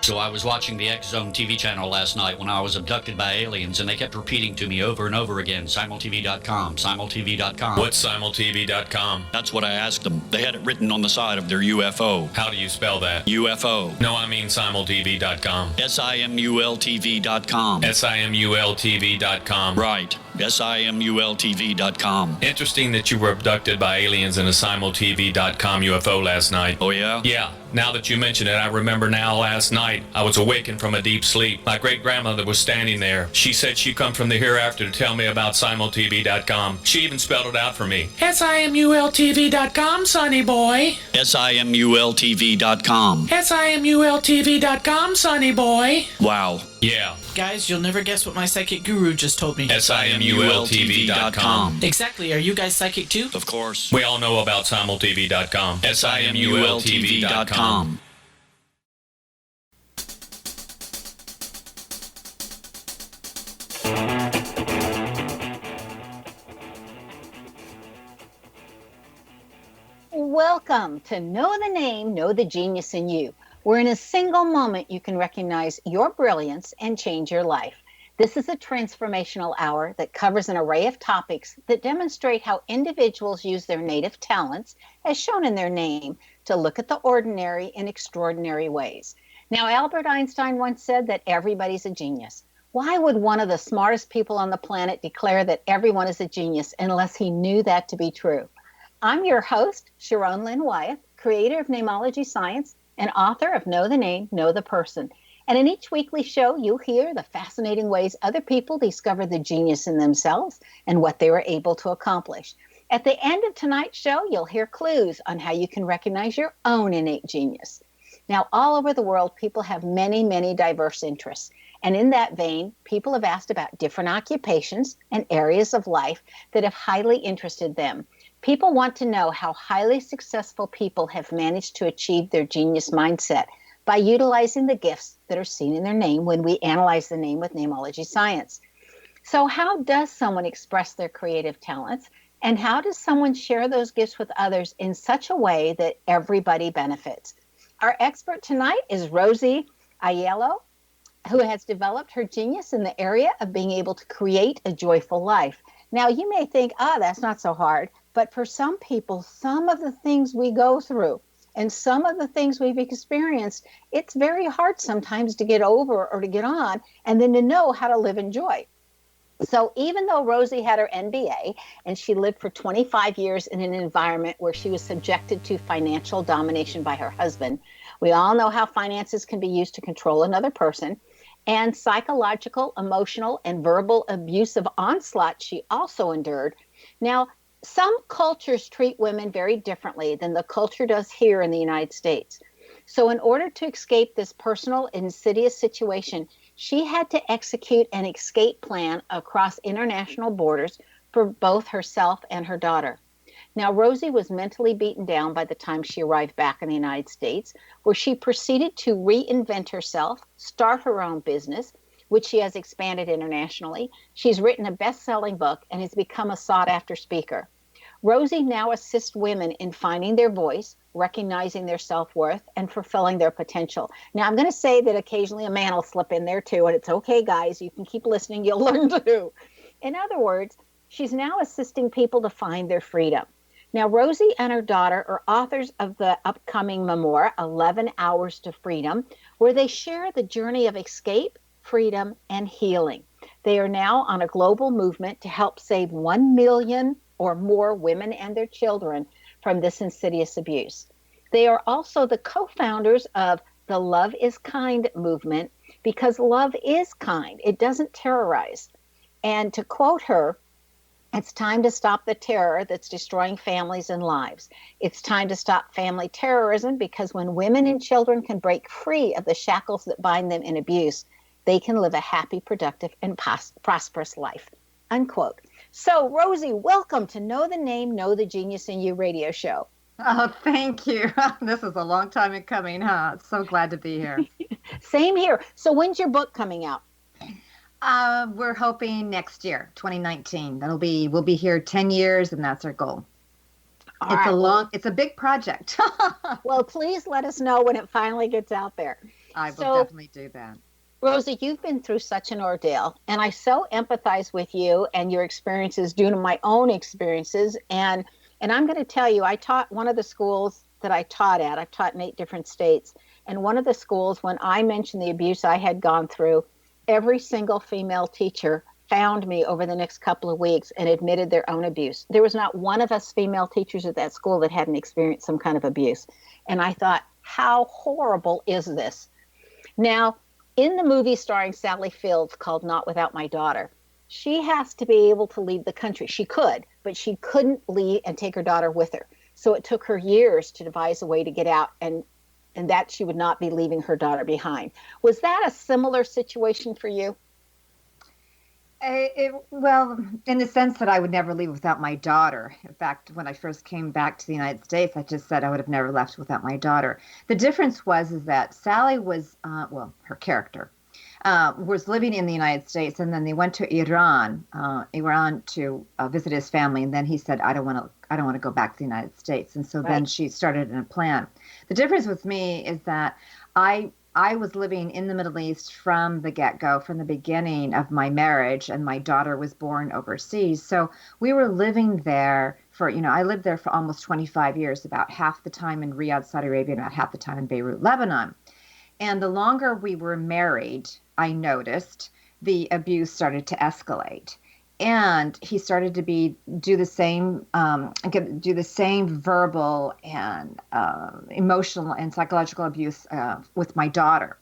So I was watching the X Zone TV channel last night when I was abducted by aliens, and they kept repeating to me over and over again, simultv.com, simultv.com. What's simultv.com? That's what I asked them. They had it written on the side of their UFO. How do you spell that? UFO. No, I mean simultv.com. simultv.com. simultv.com. Right. simultv.com. Interesting that you were abducted by aliens in a simultv.com UFO last night. Oh, yeah? Yeah. Now that you mention it, I remember now last night I was awakened from a deep sleep. My great-grandmother was standing there. She said she'd come from the hereafter to tell me about simultv.com. She even spelled it out for me. simultv.com, sonny boy. simultv.com. simultv.com, sonny boy. Wow. Yeah. Guys, you'll never guess what my psychic guru just told me. simultv.com. Exactly. Are you guys psychic too? Of course. We all know about simultv.com. simultv.com. Welcome to Know the Name, Know the Genius in You, where in a single moment you can recognize your brilliance and change your life. This is a transformational hour that covers an array of topics that demonstrate how individuals use their native talents, as shown in their name, to look at the ordinary in extraordinary ways. Now, Albert Einstein once said that everybody's a genius. Why would one of the smartest people on the planet declare that everyone is a genius unless he knew that to be true? I'm your host, Sharon Lynn Wyeth, creator of Namology Science and author of Know the Name, Know the Person. And in each weekly show, you'll hear the fascinating ways other people discover the genius in themselves and what they were able to accomplish. At the end of tonight's show, you'll hear clues on how you can recognize your own innate genius. Now, all over the world, people have many, many diverse interests. And in that vein, people have asked about different occupations and areas of life that have highly interested them. People want to know how highly successful people have managed to achieve their genius mindset by utilizing the gifts that are seen in their name when we analyze the name with Namology Science. So how does someone express their creative talents? And how does someone share those gifts with others in such a way that everybody benefits? Our expert tonight is Rosie Aiello, who has developed her genius in the area of being able to create a joyful life. Now, you may think, that's not so hard. But for some people, some of the things we go through and some of the things we've experienced, it's very hard sometimes to get over or to get on and then to know how to live in joy. So even though Rosie had her MBA and she lived for 25 years in an environment where she was subjected to financial domination by her husband, we all know how finances can be used to control another person, and psychological, emotional, and verbal abusive onslaughts she also endured. Now, some cultures treat women very differently than the culture does here in the United States. So in order to escape this personal, insidious situation, she had to execute an escape plan across international borders for both herself and her daughter. Now, Rosie was mentally beaten down by the time she arrived back in the United States, where she proceeded to reinvent herself, start her own business, which she has expanded internationally. She's written a best-selling book and has become a sought-after speaker. Rosie now assists women in finding their voice, recognizing their self-worth, and fulfilling their potential. Now, I'm going to say that occasionally a man will slip in there too, and it's okay, guys. You can keep listening. You'll learn too. In other words, she's now assisting people to find their freedom. Now, Rosie and her daughter are authors of the upcoming memoir, 11 Hours to Freedom, where they share the journey of escape, freedom, and healing. They are now on a global movement to help save 1 million or more women and their children from this insidious abuse. They are also the co-founders of the Love is Kind movement, because love is kind. It doesn't terrorize. And to quote her, it's time to stop the terror that's destroying families and lives. It's time to stop family terrorism, because when women and children can break free of the shackles that bind them in abuse, they can live a happy, productive, and prosperous life. Unquote. So, Rosie, welcome to Know the Name, Know the Genius in You radio show. Oh, thank you. This is a long time in coming, huh? So glad to be here. Same here. So when's your book coming out? We're hoping next year, 2019. We'll be here 10 years, and that's our goal. It's a big project. Well, please let us know when it finally gets out there. I will So, definitely do that. Rosie, you've been through such an ordeal, and I so empathize with you and your experiences due to my own experiences. And I'm going to tell you, I taught one of the schools that I taught at. I've taught in 8 different states, and one of the schools, when I mentioned the abuse I had gone through, every single female teacher found me over the next couple of weeks and admitted their own abuse. There was not one of us female teachers at that school that hadn't experienced some kind of abuse. And I thought, how horrible is this? Now, in the movie starring Sally Fields called Not Without My Daughter, she has to be able to leave the country. She could, but she couldn't leave and take her daughter with her. So it took her years to devise a way to get out, and that she would not be leaving her daughter behind. Was that a similar situation for you? Well, in the sense that I would never leave without my daughter. In fact, when I first came back to the United States, I just said I would have never left without my daughter. The difference is that Sally was, her character, was living in the United States, and then they went to Iran to visit his family, and then he said, I don't want to go back to the United States, and so then she started a plan. The difference with me is that I was living in the Middle East from the get-go, from the beginning of my marriage, and my daughter was born overseas. So we were living there I lived there for almost 25 years, about half the time in Riyadh, Saudi Arabia, and about half the time in Beirut, Lebanon. And the longer we were married, I noticed the abuse started to escalate. And he started to do the same verbal and emotional and psychological abuse with my daughter.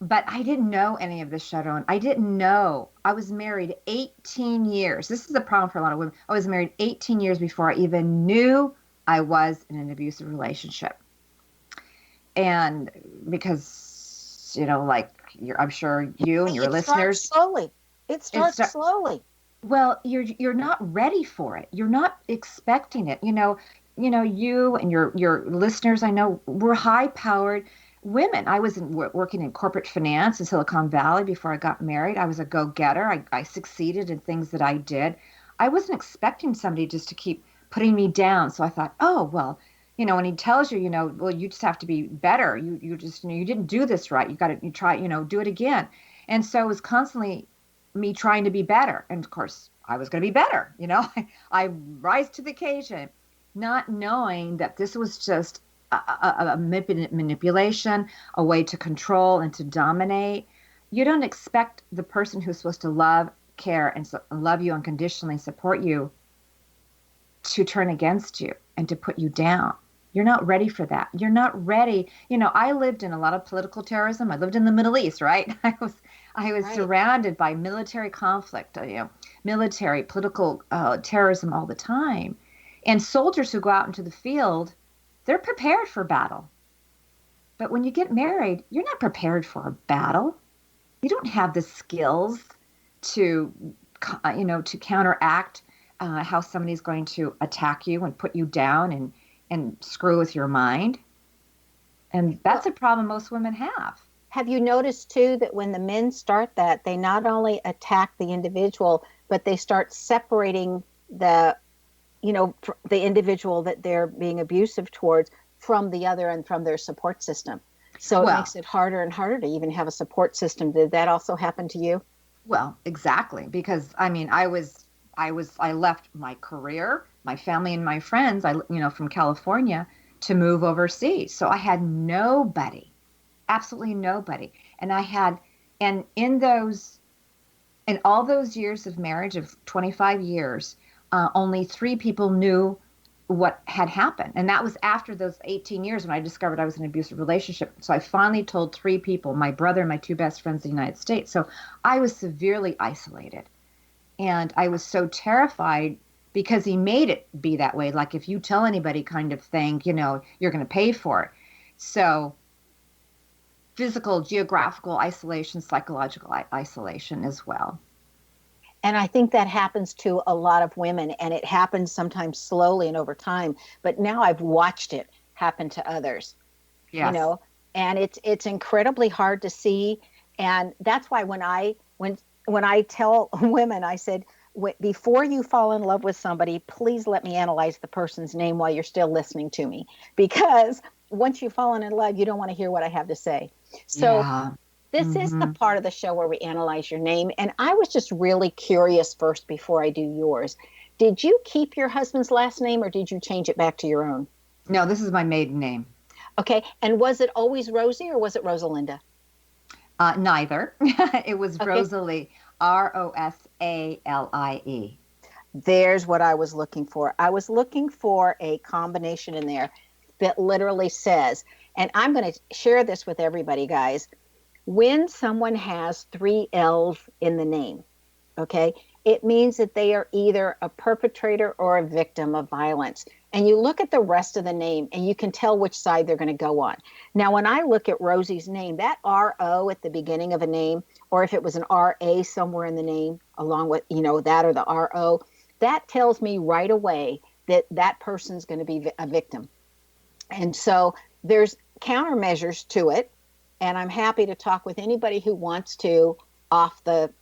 But I didn't know any of this, Sharon. I didn't know. I was married 18 years. This is a problem for a lot of women. I was married 18 years before I even knew I was in an abusive relationship. And because, I'm sure you and your listeners. Slowly. It starts slowly. Well, you're not ready for it. You're not expecting it. You and your listeners, I know, were high-powered women. I was working in corporate finance in Silicon Valley before I got married. I was a go-getter. I succeeded in things that I did. I wasn't expecting somebody just to keep putting me down. So I thought, oh, well, when he tells you, well, you just have to be better. You just, you didn't do this right. You try, do it again. And so it was constantly me trying to be better. And of course, I was going to be better. I rise to the occasion, not knowing that this was just a manipulation, a way to control and to dominate. You don't expect the person who's supposed to love, care, and love you unconditionally, and support you, to turn against you and to put you down. You're not ready for that. You're not ready. I lived in a lot of political terrorism. I lived in the Middle East, right? I was right. Surrounded by military conflict, military, political terrorism all the time. And soldiers who go out into the field, they're prepared for battle. But when you get married, you're not prepared for a battle. You don't have the skills to counteract how somebody's going to attack you and put you down and screw with your mind. And that's a problem most women have. Have you noticed, too, that when the men start that, they not only attack the individual, but they start separating the individual that they're being abusive towards from the other and from their support system. So it makes it harder and harder to even have a support system. Did that also happen to you? Well, exactly. Because, I left my career, my family and my friends, from California to move overseas. So I had nobody, absolutely nobody. And in all those years of marriage of 25 years, only 3 people knew what had happened. And that was after those 18 years when I discovered I was in an abusive relationship. So I finally told 3 people, my brother and my 2 best friends in the United States. So I was severely isolated. And I was so terrified because he made it be that way. Like, if you tell anybody kind of thing, you're going to pay for it. So physical, geographical isolation, psychological isolation as well. And I think that happens to a lot of women, and it happens sometimes slowly and over time. But now I've watched it happen to others, yes. And it's incredibly hard to see. And that's why when I tell women, I said, before you fall in love with somebody, please let me analyze the person's name while you're still listening to me, because once you've fallen in love, you don't want to hear what I have to say. So Yeah. this is the part of the show where we analyze your name. And I was just really curious first before I do yours. Did you keep your husband's last name or did you change it back to your own? No, this is my maiden name. Okay. And was it always Rosie or was it Rosalinda? Neither. It was Rosalie, Rosalie. There's what I was looking for. I was looking for a combination in there that literally says, and I'm going to share this with everybody, guys. When someone has 3 L's in the name, okay, it means that they are either a perpetrator or a victim of violence. And you look at the rest of the name and you can tell which side they're going to go on. Now, when I look at Rosie's name, that R-O at the beginning of a name, or if it was an R-A somewhere in the name, along with, that or the R-O, that tells me right away that that person's going to be a victim. And so there's countermeasures to it. And I'm happy to talk with anybody who wants to off the,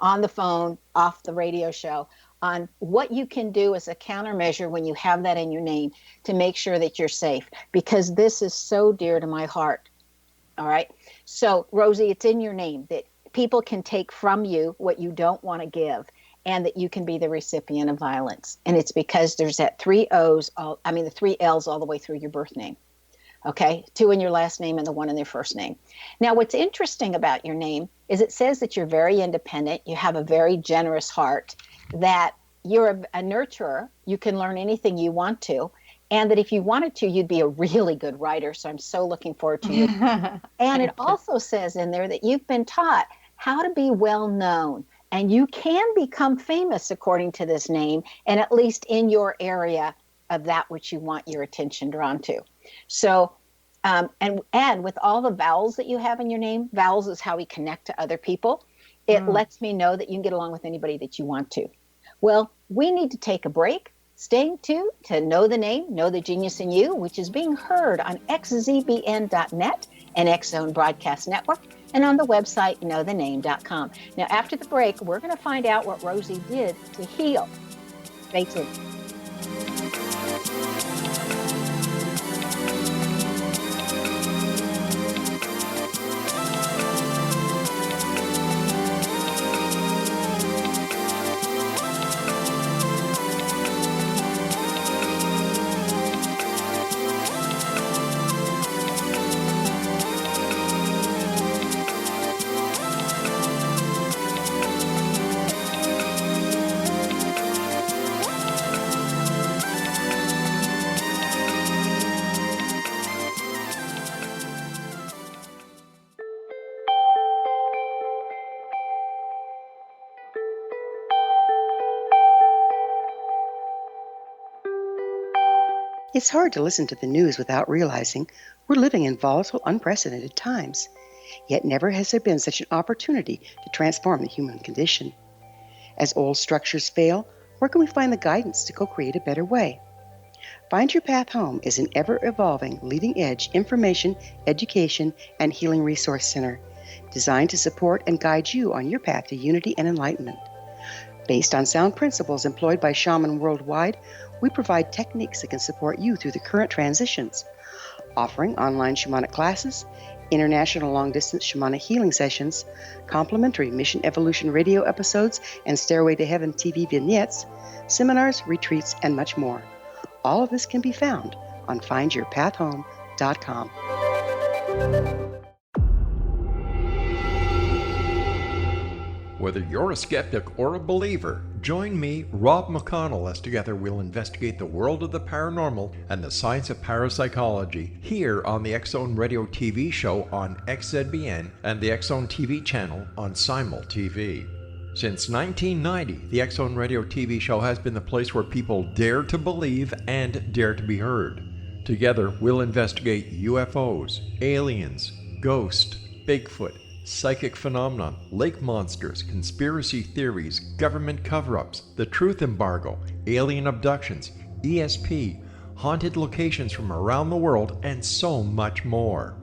on the phone, off the radio show, on what you can do as a countermeasure when you have that in your name to make sure that you're safe, because this is so dear to my heart. All right. So, Rosie, it's in your name that people can take from you what you don't want to give and that you can be the recipient of violence. And it's because there's that 3 O's, the 3 L's all the way through your birth name. Okay, 2 in your last name and the 1 in their first name. Now, what's interesting about your name is it says that you're very independent, you have a very generous heart, that you're a nurturer, you can learn anything you want to, and that if you wanted to, you'd be a really good writer. So I'm so looking forward to you. And it also says in there that you've been taught how to be well known, and you can become famous according to this name, and at least in your area of that which you want your attention drawn to. So, and with all the vowels that you have in your name, vowels is how we connect to other people. It lets me know that you can get along with anybody that you want to. Well, we need to take a break. Stay tuned to Know the Name, Know the Genius in You, which is being heard on xzbn.net and X Zone Broadcast Network, and on the website knowthename.com. Now, after the break, we're going to find out what Rosie did to heal. Stay tuned. It's hard to listen to the news without realizing we're living in volatile, unprecedented times. Yet never has there been such an opportunity to transform the human condition. As old structures fail, where can we find the guidance to co-create a better way? Find Your Path Home is an ever-evolving, leading-edge information, education, and healing resource center designed to support and guide you on your path to unity and enlightenment. Based on sound principles employed by shamans worldwide, we provide techniques that can support you through the current transitions, offering online shamanic classes, international long-distance shamanic healing sessions, complimentary Mission Evolution radio episodes and Stairway to Heaven TV vignettes, seminars, retreats, and much more. All of this can be found on findyourpathhome.com. Whether you're a skeptic or a believer, join me, Rob McConnell, as together we'll investigate the world of the paranormal and the science of parapsychology here on the X Zone Radio TV show on XZBN and the X Zone TV channel on Simul TV. Since 1990, the X Zone Radio TV show has been the place where people dare to believe and dare to be heard. Together, we'll investigate UFOs, aliens, ghosts, Bigfoot, psychic phenomenon, lake monsters, conspiracy theories, government cover-ups, the truth embargo, alien abductions, ESP, haunted locations from around the world, and so much more.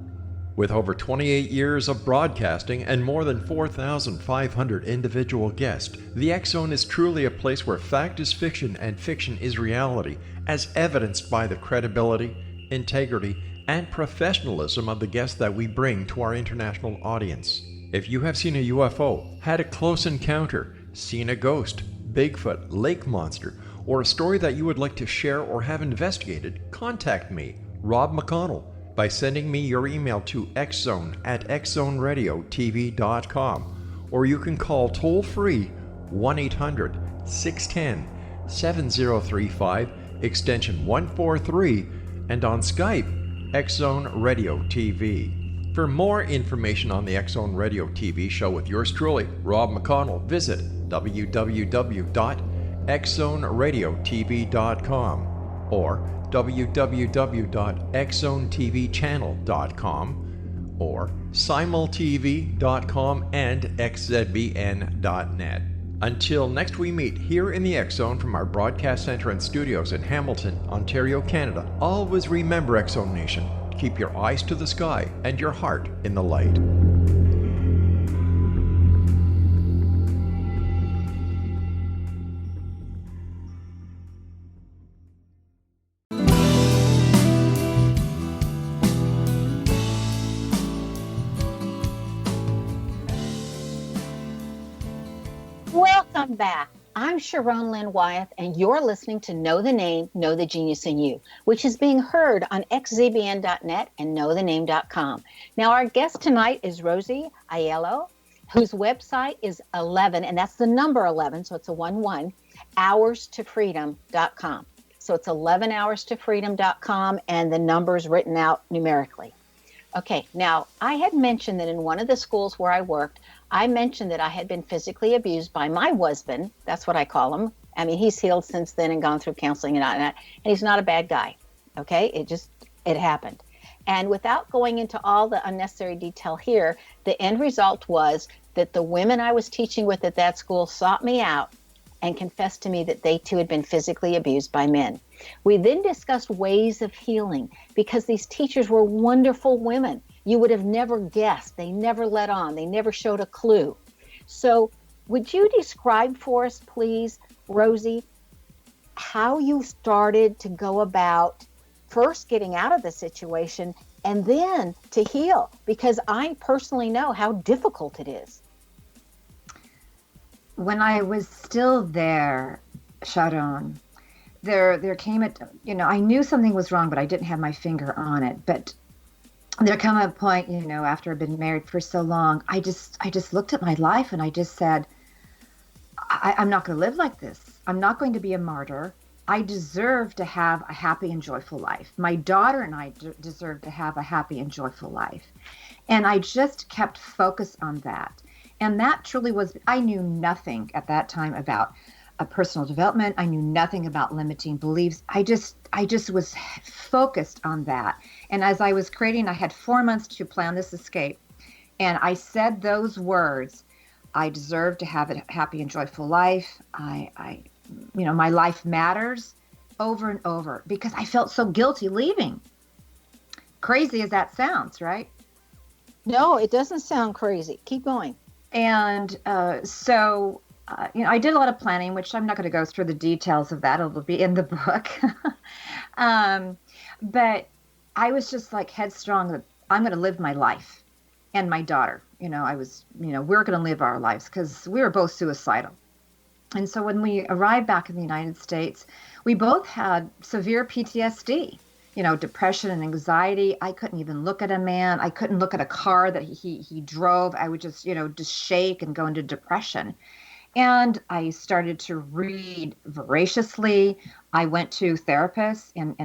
With over 28 years of broadcasting and more than 4,500 individual guests, the X Zone is truly a place where fact is fiction and fiction is reality, as evidenced by the credibility, integrity, and professionalism of the guests that we bring to our international audience. If you have seen a UFO, had a close encounter, seen a ghost, Bigfoot, lake monster, or a story that you would like to share or have investigated, contact me, Rob McConnell, by sending me your email to xzone@xzoneradiotv.com, or you can call toll-free 1-800-610-7035, extension 143, and on Skype, Xzone Radio TV. For more information on the Xzone Radio TV show with yours truly, Rob McConnell, visit www.xzoneradiotv.com or www.xzonetvchannel.com or simultv.com and xzbn.net. Until next we meet here in the X Zone from our broadcast center and studios in Hamilton, Ontario, Canada, always remember, X Zone Nation, keep your eyes to the sky and your heart in the light. Welcome back. I'm Sharon Lynn Wyeth, and you're listening to Know the Name, Know the Genius in You, which is being heard on xzbn.net and knowthename.com. Now, our guest tonight is Rosie Aiello, whose website is 11, and that's the number 11, so it's a 11, hourstofreedom.com. So it's 11hourstofreedom.com, and the number's written out numerically. Okay, now, I had mentioned that in one of the schools where I worked, I mentioned that I had been physically abused by my husband. That's what I call him. I mean, he's healed since then and gone through counseling and he's not a bad guy. Okay, it happened. And without going into all the unnecessary detail here, the end result was that the women I was teaching with at that school sought me out and confessed to me that they too had been physically abused by men. We then discussed ways of healing because these teachers were wonderful women. You would have never guessed. They never let on. They never showed a clue. So would you describe for us, please, Rosie, how you started to go about first getting out of the situation and then to heal? Because I personally know how difficult it is. When I was still there, Sharon, there came I knew something was wrong, but I didn't have my finger on it. But there came a point, after I've been married for so long, I just looked at my life and I just said, I'm not going to live like this. I'm not going to be a martyr. I deserve to have a happy and joyful life. My daughter and I deserve to have a happy and joyful life. And I just kept focused on that. And that truly was, I knew nothing at that time about personal development. I knew nothing about limiting beliefs. I just was focused on that. And as I was creating, I had 4 months to plan this escape. And I said those words, I deserve to have a happy and joyful life. My life matters, over and over, because I felt so guilty leaving. Crazy as that sounds, right? No, it doesn't sound crazy. Keep going. And so I did a lot of planning, which I'm not going to go through the details of that. It'll be in the book. But I was just like headstrong that I'm going to live my life. And my daughter, we're going to live our lives because we were both suicidal. And so when we arrived back in the United States, we both had severe PTSD, depression and anxiety. I couldn't even look at a man. I couldn't look at a car that he drove. I would just shake and go into depression. And I started to read voraciously. I went to therapists and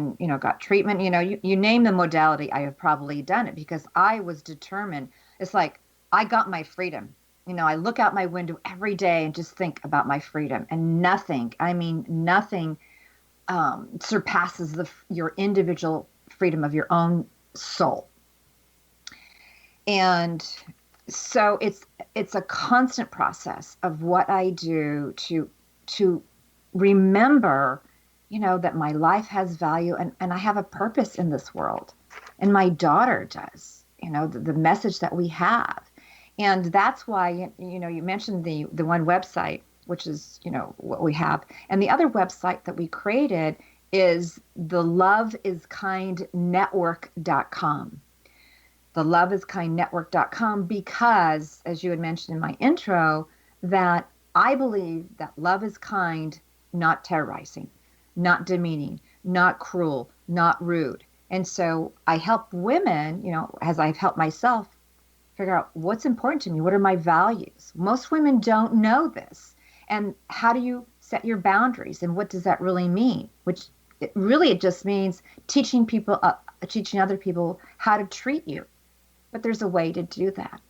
got treatment. You name the modality, I have probably done it because I was determined. It's like I got my freedom. I look out my window every day and just think about my freedom, and nothing surpasses your individual freedom of your own soul. And so it's a constant process of what I do to remember, that my life has value and I have a purpose in this world. And my daughter does, the message that we have. And that's why, you mentioned the one website, which is, what we have. And the other website that we created is the loveIsKindNetwork.com. The loveIsKindNetwork.com, because, as you had mentioned in my intro, that I believe that love is kind, not terrorizing, not demeaning, not cruel, not rude. And so I help women, as I've helped myself, figure out what's important to me. What are my values? Most women don't know this. And how do you set your boundaries? And what does that really mean? It just means teaching other people how to treat you. But there's a way to do that.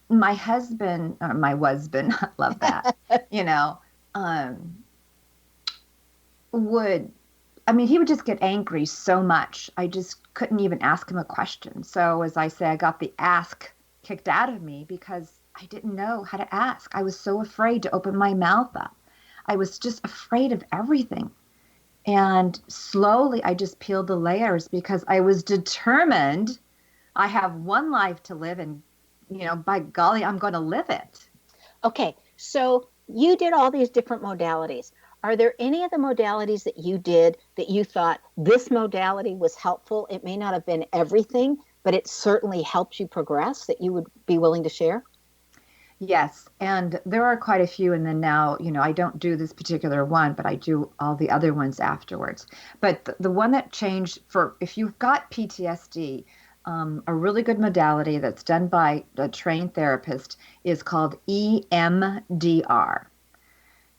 My husband, or my husband, I love that, he would just get angry so much. I just couldn't even ask him a question. So as I say, I got the ask kicked out of me because I didn't know how to ask. I was so afraid to open my mouth up. I was just afraid of everything. And slowly I just peeled the layers because I was determined. I have one life to live, and, by golly, I'm going to live it. Okay, so you did all these different modalities. Are there any of the modalities that you did that you thought this modality was helpful? It may not have been everything, but it certainly helped you progress that you would be willing to share? Yes, and there are quite a few. And then now, I don't do this particular one, but I do all the other ones afterwards. But the one that changed if you've got PTSD, a really good modality that's done by a trained therapist is called EMDR.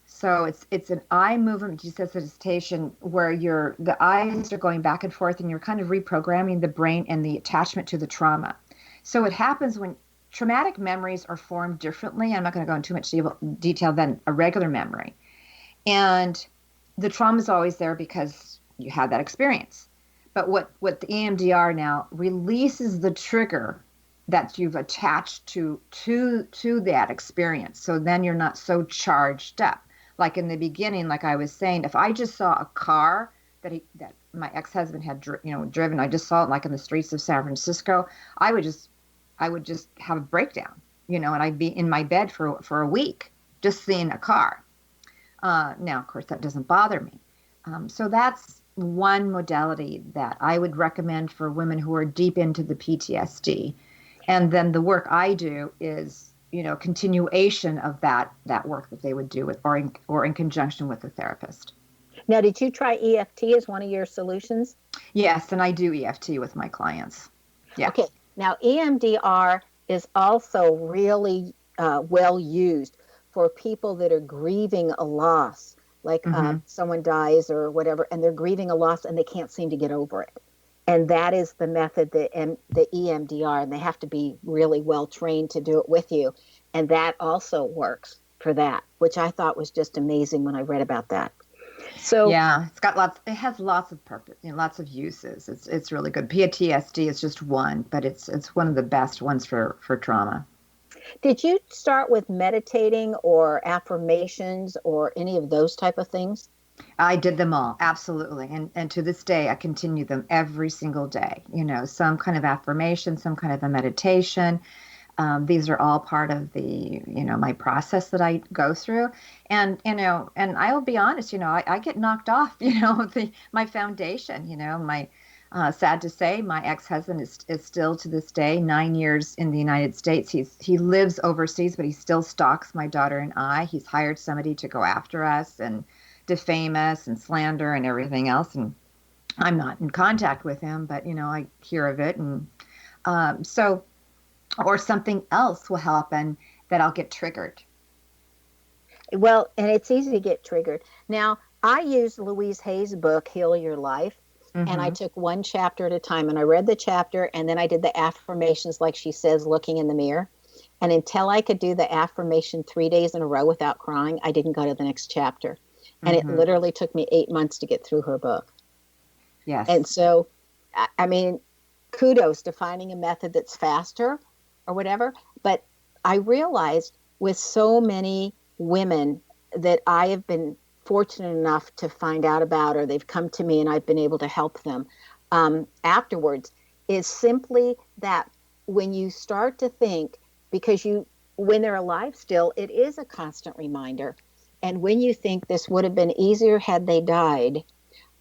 So it's an eye movement desensitization where the eyes are going back and forth and you're kind of reprogramming the brain and the attachment to the trauma. So it happens when traumatic memories are formed differently. I'm not going to go into too much detail than a regular memory. And the trauma is always there because you had that experience. But what the EMDR now releases the trigger that you've attached to that experience. So then you're not so charged up. Like in the beginning, like I was saying, if I just saw a car that my ex-husband had driven, I just saw it like in the streets of San Francisco, I would just have a breakdown, and I'd be in my bed for a week just seeing a car. Now, of course, that doesn't bother me. So that's one modality that I would recommend for women who are deep into the PTSD. And then the work I do is, continuation of that work that they would do with or in conjunction with a therapist. Now, did you try EFT as one of your solutions? Yes, and I do EFT with my clients. Yeah. Okay. Now, EMDR is also really well used for people that are grieving a loss, like someone dies or whatever, and they're grieving a loss and they can't seem to get over it. And that is the method, the EMDR, and they have to be really well trained to do it with you. And that also works for that, which I thought was just amazing when I read about that. So yeah, it has lots of purpose, lots of uses. It's really good. PTSD is just one, but it's one of the best ones for trauma. Did you start with meditating or affirmations or any of those type of things? I did them all, absolutely. And to this day, I continue them every single day. Some kind of affirmation, some kind of a meditation. These are all part of the, my process that I go through. And, and I will be honest, I get knocked off, my foundation, sad to say, my ex-husband is still to this day 9 years in the United States. He lives overseas, but he still stalks my daughter and I. He's hired somebody to go after us and defame us and slander and everything else. And I'm not in contact with him, but, I hear of it. And or something else will happen that I'll get triggered. Well, and it's easy to get triggered. Now, I used Louise Hay's book, Heal Your Life, and I took one chapter at a time. And I read the chapter, and then I did the affirmations like she says, looking in the mirror. And until I could do the affirmation 3 days in a row without crying, I didn't go to the next chapter. And it literally took me 8 months to get through her book. Yes. And so, I mean, kudos to finding a method that's faster or whatever. But I realized with so many women that I have been fortunate enough to find out about, or they've come to me and I've been able to help them afterwards, is simply that when you start to think, because when they're alive still, it is a constant reminder. And when you think this would have been easier had they died,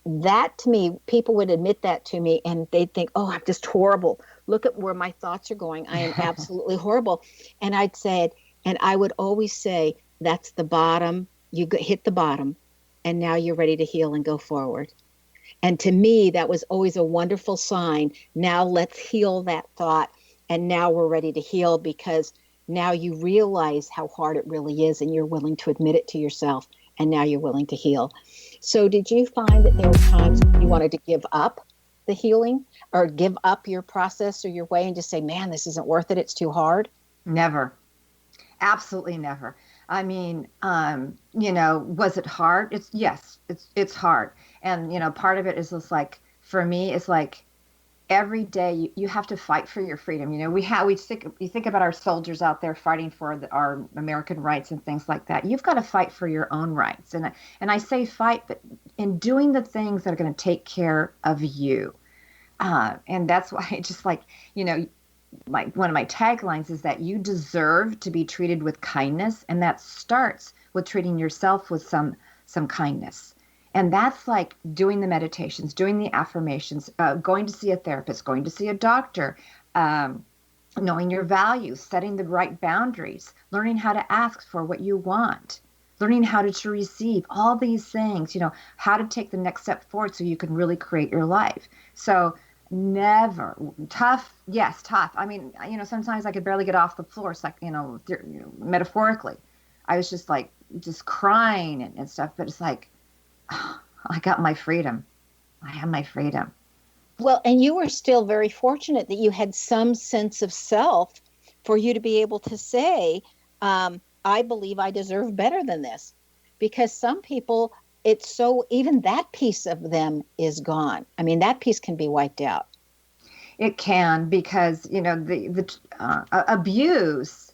that to me, people would admit that to me and they'd think, oh, I'm just horrible. Look at where my thoughts are going. I am absolutely horrible. And I would always say, that's the bottom. You hit the bottom and now you're ready to heal and go forward. And to me, that was always a wonderful sign. Now let's heal that thought. And now we're ready to heal, because now you realize how hard it really is and you're willing to admit it to yourself. And now you're willing to heal. So did you find that there were times you wanted to give up the healing, or give up your process or your way and just say, man, this isn't worth it, it's too hard? Never. Absolutely never. I mean, was it hard? It's hard. And, part of it is just like, for me, it's like every day you have to fight for your freedom. You think about our soldiers out there fighting for our American rights and things like that. You've got to fight for your own rights. And I say fight, but in doing the things that are going to take care of you. And that's why I just like, one of my taglines is that you deserve to be treated with kindness. And that starts with treating yourself with some kindness. And that's like doing the meditations, doing the affirmations, going to see a therapist, going to see a doctor, knowing your values, setting the right boundaries, learning how to ask for what you want, learning how to receive all these things, how to take the next step forward so you can really create your life. So never tough. Yes, tough. I mean, sometimes I could barely get off the floor. It's like, metaphorically, I was just crying and stuff, but it's like, I got my freedom. I have my freedom. Well, and you were still very fortunate that you had some sense of self for you to be able to say, I believe I deserve better than this. Because some people, even that piece of them is gone. I mean, that piece can be wiped out. It can, because, the abuse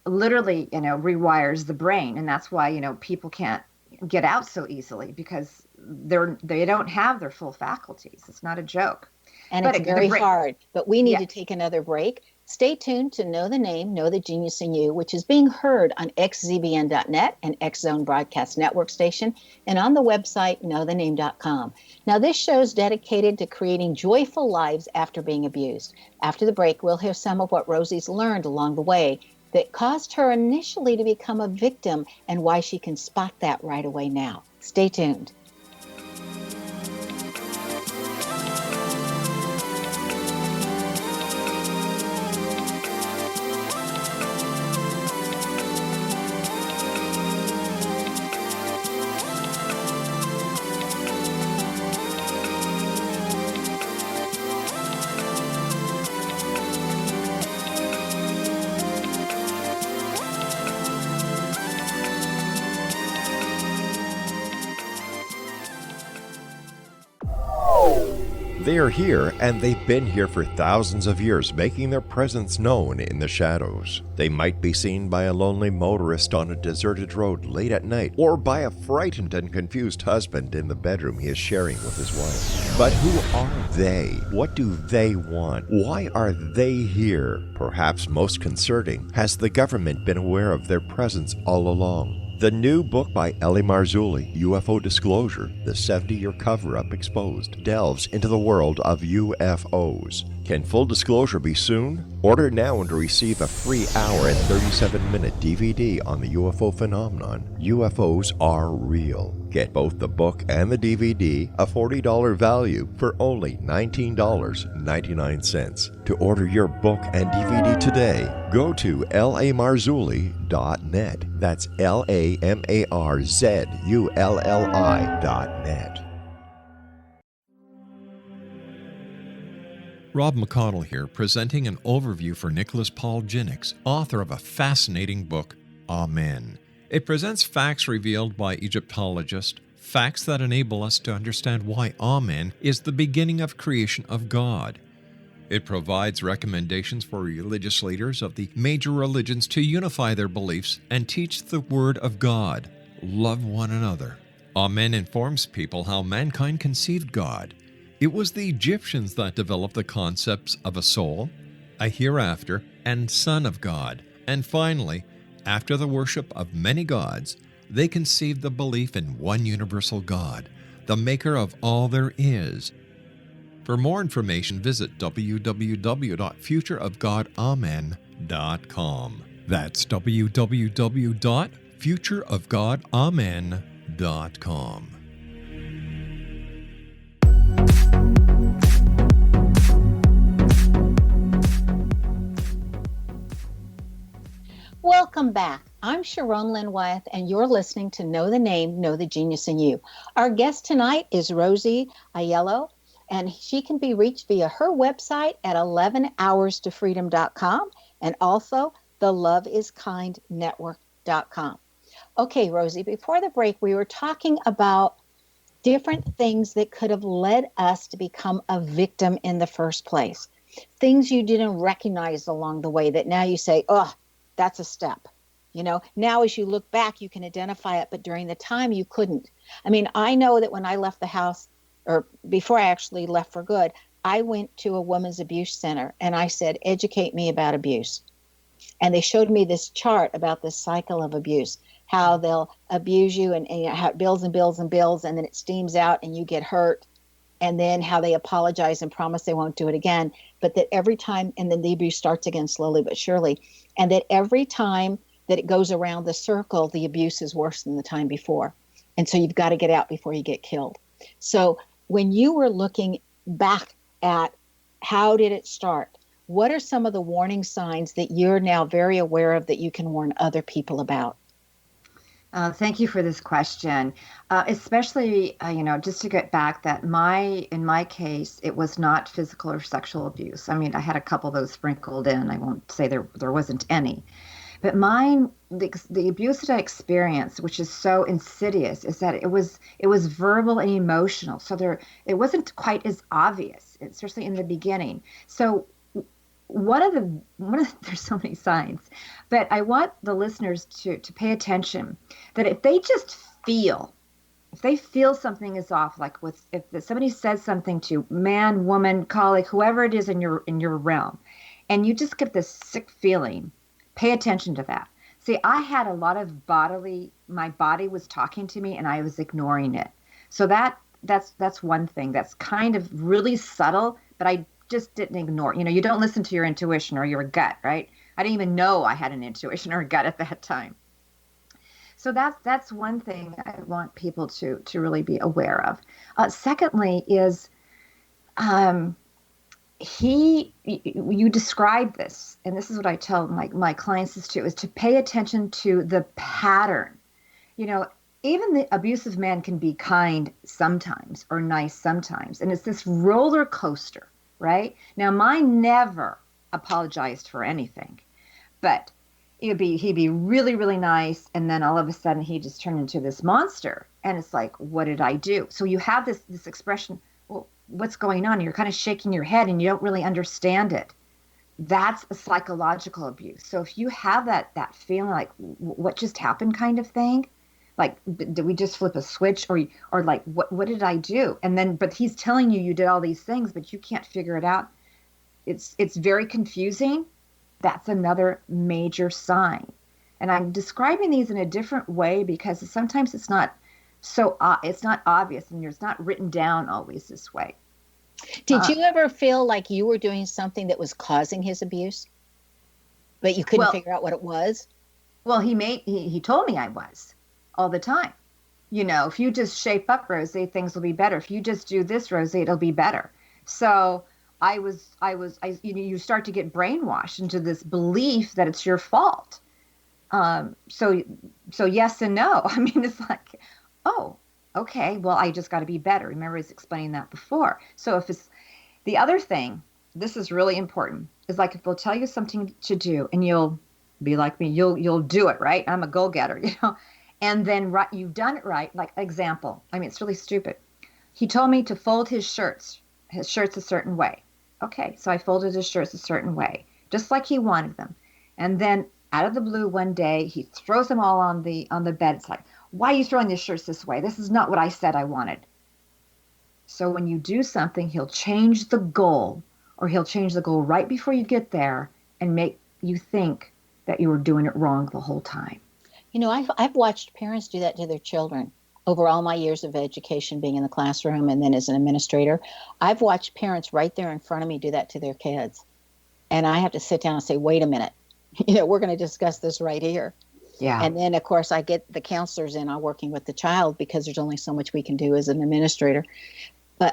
literally, rewires the brain. And that's why, people can't get out so easily, because they don't have their full faculties. It's not a joke. And it's very hard. But we need to take another break. Stay tuned to Know the Name, Know the Genius in You, which is being heard on xzbn.net and X Zone Broadcast Network station, and on the website knowthename.com. Now, this show is dedicated to creating joyful lives after being abused. After the break, we'll hear some of what Rosie's learned along the way that caused her initially to become a victim, and why she can spot that right away now. Stay tuned. They are here, and they've been here for thousands of years, making their presence known in the shadows. They might be seen by a lonely motorist on a deserted road late at night, or by a frightened and confused husband in the bedroom he is sharing with his wife. But who are they? What do they want? Why are they here? Perhaps most concerning, has the government been aware of their presence all along? The new book by Ellie Marzulli, UFO Disclosure, the 70-year cover-up exposed, delves into the world of UFOs. Can full disclosure be soon? Order now and receive a free hour and 37-minute DVD on the UFO phenomenon. UFOs are real. Get both the book and the DVD, a $40 value, for only $19.99. To order your book and DVD today, go to lamarzulli.net. That's LAMARZULLI.net. Rob McConnell here, presenting an overview for Nicholas Paul Jennings, author of a fascinating book, Amen. It presents facts revealed by Egyptologists, facts that enable us to understand why Amen is the beginning of creation of God. It provides recommendations for religious leaders of the major religions to unify their beliefs and teach the Word of God. Love one another. Amen informs people how mankind conceived God. It was the Egyptians that developed the concepts of a soul, a hereafter, and Son of God. And finally, after the worship of many gods, they conceived the belief in one universal God, the maker of all there is. For more information, visit www.futureofgodamen.com. That's www.futureofgodamen.com. Welcome back. I'm Sharon Lynn Wyeth, and you're listening to Know the Name, Know the Genius in You. Our guest tonight is Rosie Aiello, and she can be reached via her website at 11hourstofreedom.com and also the loveIsKindNetwork.com. Okay, Rosie, before the break, we were talking about different things that could have led us to become a victim in the first place. Things you didn't recognize along the way that now you say, oh, that's a step. Now as you look back, you can identify it, but during the time you couldn't. I mean, I know that when I left the house, or before I actually left for good, I went to a women's abuse center and I said, educate me about abuse. And they showed me this chart about this cycle of abuse, how they'll abuse you and how it builds and builds and builds, and then it steams out and you get hurt. And then how they apologize and promise they won't do it again. But that every time, and then the abuse starts again slowly but surely. And that every time that it goes around the circle, the abuse is worse than the time before. And so you've got to get out before you get killed. So when you were looking back at how did it start, what are some of the warning signs that you're now very aware of that you can warn other people about? Thank you for this question. Especially, just to get back that in my case, it was not physical or sexual abuse. I mean, I had a couple of those sprinkled in. I won't say there wasn't any. But mine, the abuse that I experienced, which is so insidious, is that it was verbal and emotional. So it wasn't quite as obvious, especially in the beginning. So there's so many signs, but I want the listeners to pay attention that if they feel something is off, like if somebody says something to man, woman, colleague, whoever it is in your realm, and you just get this sick feeling, pay attention to that. See, I had a lot of my body was talking to me and I was ignoring it. So that's one thing that's kind of really subtle, but I just didn't ignore. You don't listen to your intuition or your gut, right? I didn't even know I had an intuition or a gut at that time. So that's one thing I want people to really be aware of. Secondly is you describe this, and this is what I tell my clients is to pay attention to the pattern. Even the abusive man can be kind sometimes or nice sometimes, and it's this roller coaster, right? Now, mine never apologized for anything, but he'd be really, really nice, and then all of a sudden he just turned into this monster, and it's like, what did I do? So you have this expression, well, what's going on? You're kind of shaking your head and you don't really understand it. That's a psychological abuse. So if you have that feeling like what just happened kind of thing, like did we just flip a switch or like what did I do? And then but he's telling you did all these things, but you can't figure it out. It's very confusing. That's another major sign. And I'm describing these in a different way because sometimes it's not it's not obvious and it's not written down always this way. Did you ever feel like you were doing something that was causing his abuse, but you couldn't figure out what it was? Well, he told me I was all the time. If you just shape up, Rosie, things will be better. If you just do this, Rosie, it'll be better. So you start to get brainwashed into this belief that it's your fault. So yes and no. I mean, it's like, oh, okay, well, I just got to be better. Remember, I was explaining that before. So if it's the other thing, this is really important, is like if they'll tell you something to do and you'll be like me, you'll do it, right? I'm a go-getter, and then you've done it right. Like example, I mean, it's really stupid. He told me to fold his shirts a certain way. Okay, so I folded his shirts a certain way, just like he wanted them. And then out of the blue one day, he throws them all on the bed. It's like, why are you throwing these shirts this way? This is not what I said I wanted. So when you do something, he'll change the goal, or he'll change the goal right before you get there and make you think that you were doing it wrong the whole time. I've watched parents do that to their children. over all my years of education, being in the classroom and then as an administrator, I've watched parents right there in front of me do that to their kids. And I have to sit down and say, wait a minute, we're going to discuss this right here. Yeah. And then, of course, I get the counselors in on working with the child, because there's only so much we can do as an administrator,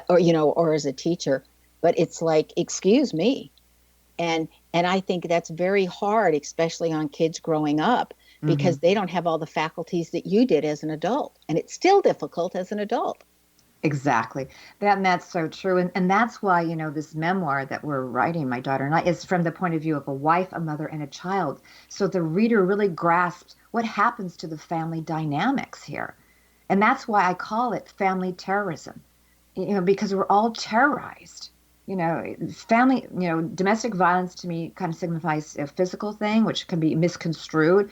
or as a teacher. But it's like, excuse me. And I think that's very hard, especially on kids growing up, because they don't have all the faculties that you did as an adult. And it's still difficult as an adult. Exactly. That's so true. And that's why, this memoir that we're writing, my daughter and I, is from the point of view of a wife, a mother, and a child. So the reader really grasps what happens to the family dynamics here. And that's why I call it family terrorism, because we're all terrorized. Family, domestic violence to me kind of signifies a physical thing, which can be misconstrued,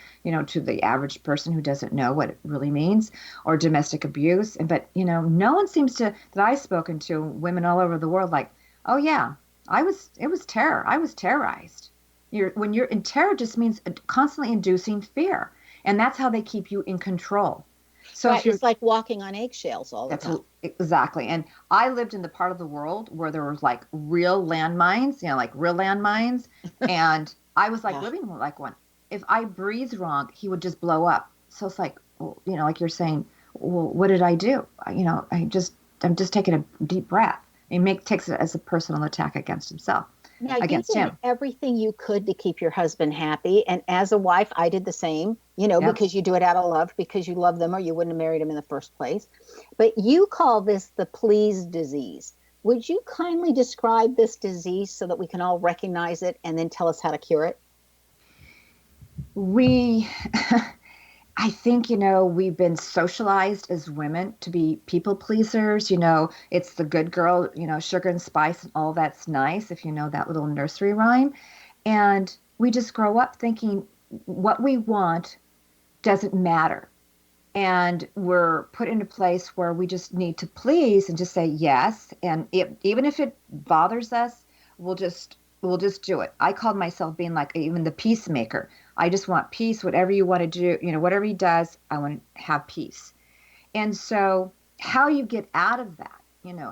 to the average person who doesn't know what it really means, or domestic abuse. But, no one seems to, that I've spoken to, women all over the world, like, oh yeah, it was terror. I was terrorized. When you're in terror, just means constantly inducing fear. And that's how they keep you in control. So right, it's like walking on eggshells all the time. Exactly. And I lived in the part of the world where there was like real landmines, like real landmines. And I was like living like one. If I breathed wrong, he would just blow up. So it's like, like you're saying, well, what did I do? I'm just taking a deep breath. He takes it as a personal attack against himself. Now, against you did him. everything you could to keep your husband happy. And as a wife, I did the same, Yep. because you do it out of love, because you love them or you wouldn't have married him in the first place. But you call this the please disease. Would you kindly describe this disease so that we can all recognize it and then tell us how to cure it? I think, we've been socialized as women to be people pleasers. It's the good girl, sugar and spice and all that's nice, if you know that little nursery rhyme. And we just grow up thinking what we want doesn't matter. And we're put in a place where we just need to please and just say yes. And even if it bothers us, we'll just do it. I called myself being like even the peacemaker. I just want peace, whatever you want to do, whatever he does, I want to have peace. And so how you get out of that,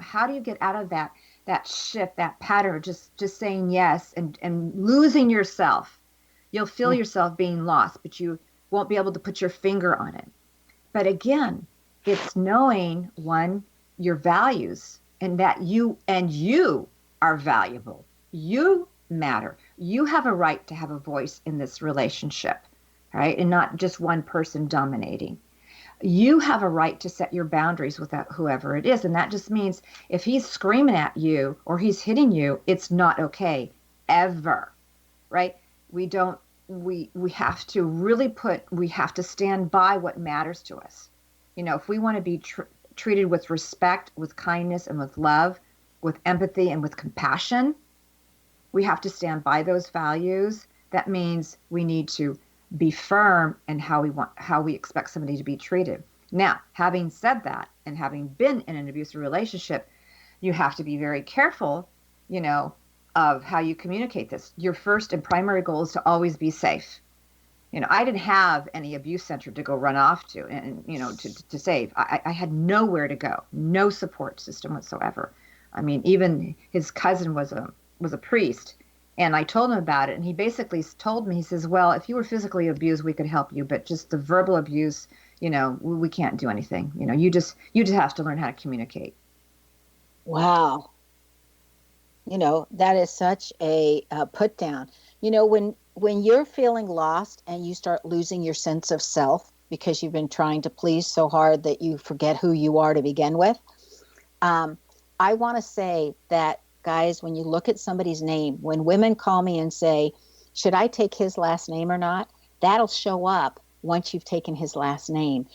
how do you get out of that shift, that pattern, just saying yes and losing yourself? You'll feel yourself being lost, but you won't be able to put your finger on it. But again, it's knowing, one, your values, and that you are valuable. You matter. You have a right to have a voice in this relationship, right? And not just one person dominating. You have a right to set your boundaries with whoever it is. And that just means if he's screaming at you or he's hitting you, it's not okay, ever, right? We have to stand by what matters to us. If we want to be treated with respect, with kindness, and with love, with empathy, and with compassion, we have to stand by those values. That means we need to be firm in how we expect somebody to be treated. Now, having said that, and having been in an abusive relationship, you have to be very careful, of how you communicate this. Your first and primary goal is to always be safe. I didn't have any abuse center to go run off to and, to save. I had nowhere to go, no support system whatsoever. I mean, even his cousin was a priest, and I told him about it, and he basically told me, he says, well, if you were physically abused, we could help you, but just the verbal abuse, we can't do anything. You just have to learn how to communicate. Wow. That is such a put down. When you're feeling lost and you start losing your sense of self because you've been trying to please so hard that you forget who you are to begin with, I want to say that, guys, when you look at somebody's name, when women call me and say, should I take his last name or not? That'll show up once you've taken his last name.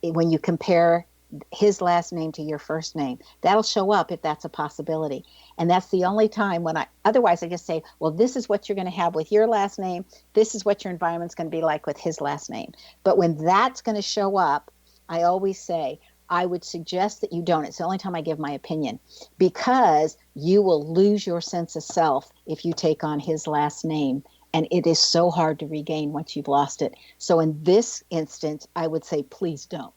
When you compare his last name to your first name, that'll show up if that's a possibility. And that's the only time otherwise I just say, well, this is what you're going to have with your last name. This is what your environment's going to be like with his last name. But when that's going to show up, I always say, I would suggest that you don't. It's the only time I give my opinion, because you will lose your sense of self if you take on his last name. And it is so hard to regain once you've lost it. So in this instance, I would say, please don't.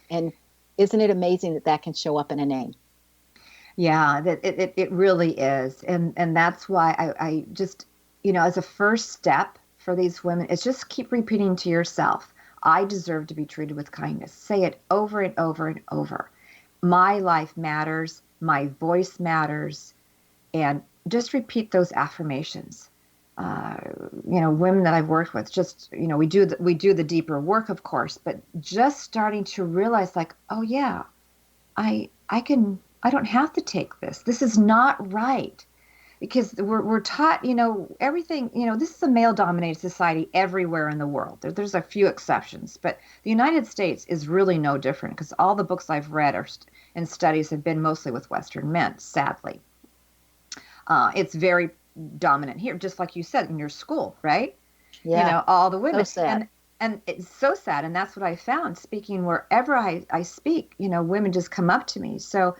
And isn't it amazing that that can show up in a name? Yeah, that it really is. And that's why I just, as a first step for these women, it's just keep repeating to yourself, I deserve to be treated with kindness. Say it over and over and over. My life matters. My voice matters. And just repeat those affirmations. Women that I've worked with, just, we do the deeper work, of course, but just starting to realize, like, oh yeah, I don't have to take this. This is not right. Because we're taught, everything, this is a male-dominated society everywhere in the world. There's a few exceptions, but the United States is really no different, because all the books I've read and studies have been mostly with Western men, sadly. It's very dominant here, just like you said, in your school, right? Yeah. All the women. So sad. And it's so sad, and that's what I found. Speaking wherever I speak, women just come up to me. So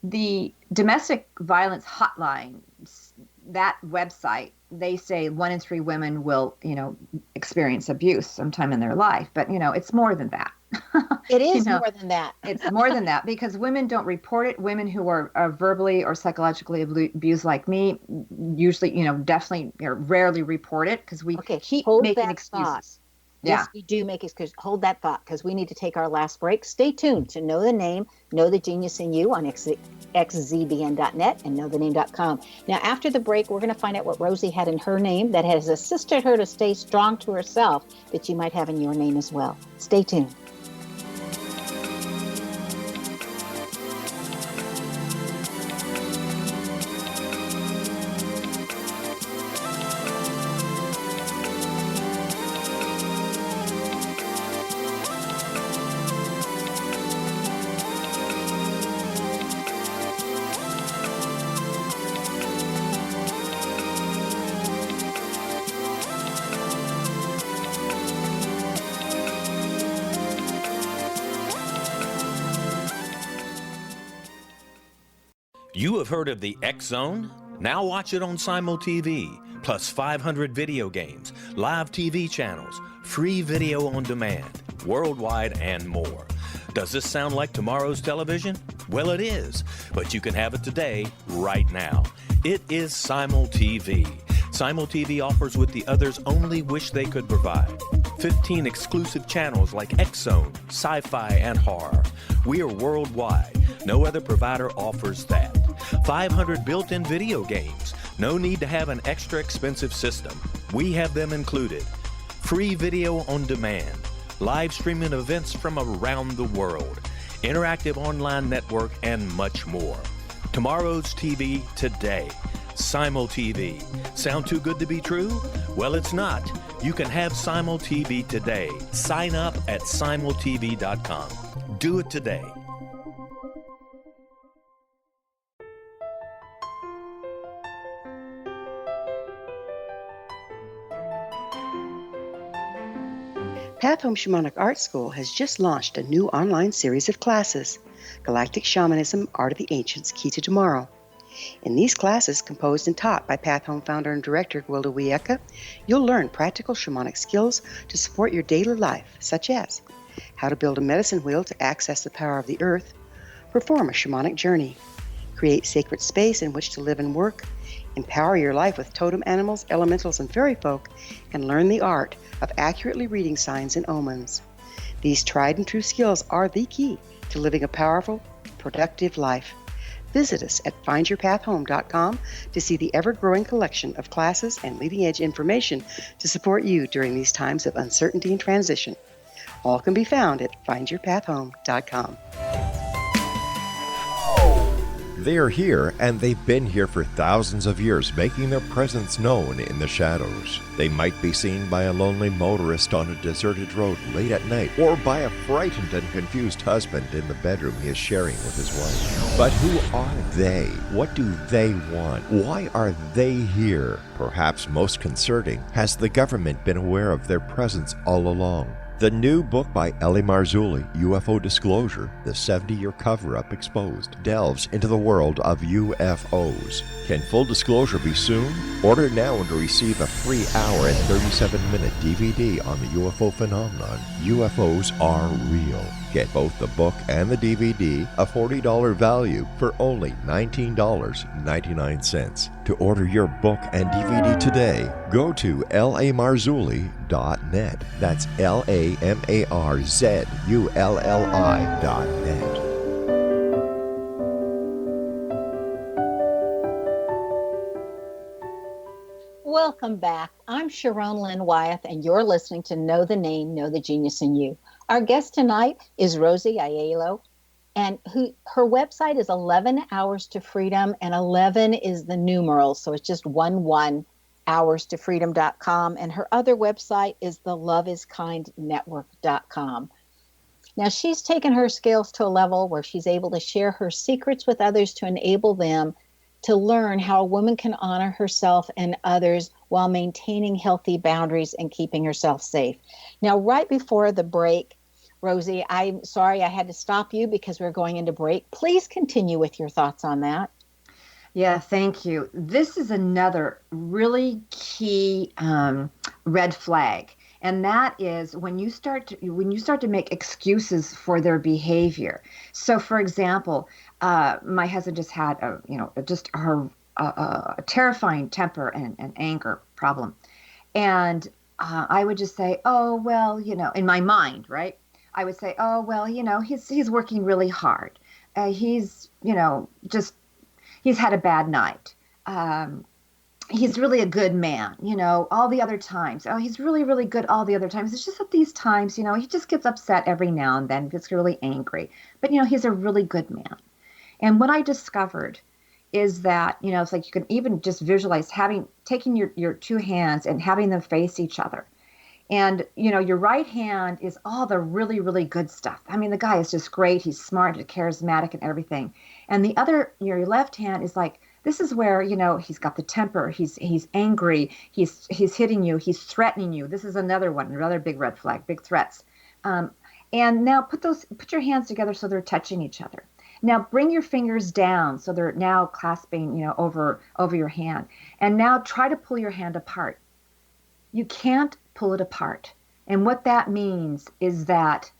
the domestic violence hotline, that website, they say 1 in 3 women will, experience abuse sometime in their life. But, it's more than that. It is more than that. It's more than that, because women don't report it. Women who are verbally or psychologically abused like me usually, definitely or rarely report it, because we keep making excuses. Thought. Yes, we do make excuses. Hold that thought, because we need to take our last break. Stay tuned to Know the Name, Know the Genius in You on xzbn.net and knowthename.com. Now, after the break, we're going to find out what Rosie had in her name that has assisted her to stay strong to herself, that you might have in your name as well. Stay tuned. You have heard of the X Zone? Now watch it on Simul TV, plus 500 video games, live TV channels, free video on demand, worldwide, and more. Does this sound like tomorrow's television? Well, it is, but you can have it today, right now. It is Simul TV. Simul TV offers what the others only wish they could provide. 15 exclusive channels like X Zone, sci-fi, and horror. We are worldwide. No other provider offers that. 500 built-in video games. No need to have an extra expensive system. We have them included. Free video on demand. Live streaming events from around the world. Interactive online network, and much more. Tomorrow's TV today. Simul TV. Sound too good to be true? Well, it's not. You can have Simul TV today. Sign up at simultv.com. Do it today. Path Home Shamanic Art School has just launched a new online series of classes, Galactic Shamanism, Art of the Ancients, Key to Tomorrow. In these classes, composed and taught by Path Home founder and director Gwilda Wiyaka, you'll learn practical shamanic skills to support your daily life, such as how to build a medicine wheel to access the power of the earth, perform a shamanic journey, create sacred space in which to live and work, empower your life with totem animals, elementals, and fairy folk, and learn the art of accurately reading signs and omens. These tried and true skills are the key to living a powerful, productive life. Visit us at findyourpathhome.com to see the ever-growing collection of classes and leading-edge information to support you during these times of uncertainty and transition. All can be found at findyourpathhome.com. They are here, and they've been here for thousands of years, making their presence known in the shadows. They might be seen by a lonely motorist on a deserted road late at night, or by a frightened and confused husband in the bedroom he is sharing with his wife. But who are they? What do they want? Why are they here? Perhaps most concerning, has the government been aware of their presence all along? The new book by Ellie Marzulli, UFO Disclosure, The 70-Year Cover-Up Exposed, delves into the world of UFOs. Can full disclosure be soon? Order now and receive a free hour and 37-minute DVD on the UFO phenomenon. UFOs are real. Get both the book and the DVD, a $40 value, for only $19.99. To order your book and DVD today, go to lamarzulli.net. That's LAMARZULLI.net. Welcome back. I'm Sharon Lynn Wyeth, and you're listening to Know the Name, Know the Genius in You. Our guest tonight is Rosie Aiello, and her website is 11 Hours to Freedom, and 11 is the numeral, so it's just 11 hourstofreedom.com, and her other website is the loveIsKindNetwork.com. Now, she's taken her skills to a level where she's able to share her secrets with others to enable them to learn how a woman can honor herself and others while maintaining healthy boundaries and keeping herself safe. Now, right before the break, Rosie, I'm sorry I had to stop you because we're going into break. Please continue with your thoughts on that. Yeah, thank you. This is another really key red flag, and that is when you start to make excuses for their behavior. So, for example, my husband just had a terrifying temper and anger problem, and I would just say, oh well, in my mind, right? I would say, oh well, he's working really hard. He's had a bad night. He's really a good man, all the other times. Oh, he's really, really good all the other times. It's just that these times, he just gets upset every now and then, gets really angry. But, he's a really good man. And what I discovered is that, it's like you can even just visualize taking your two hands and having them face each other. And, your right hand is all the really, really good stuff. I mean, the guy is just great. He's smart and charismatic and everything. And the other, your left hand is like, this is where, he's got the temper. He's angry. He's hitting you. He's threatening you. This is another one, another big red flag, big threats. And now put your hands together so they're touching each other. Now bring your fingers down so they're now clasping, over your hand. And now try to pull your hand apart. You can't pull it apart. And what that means is that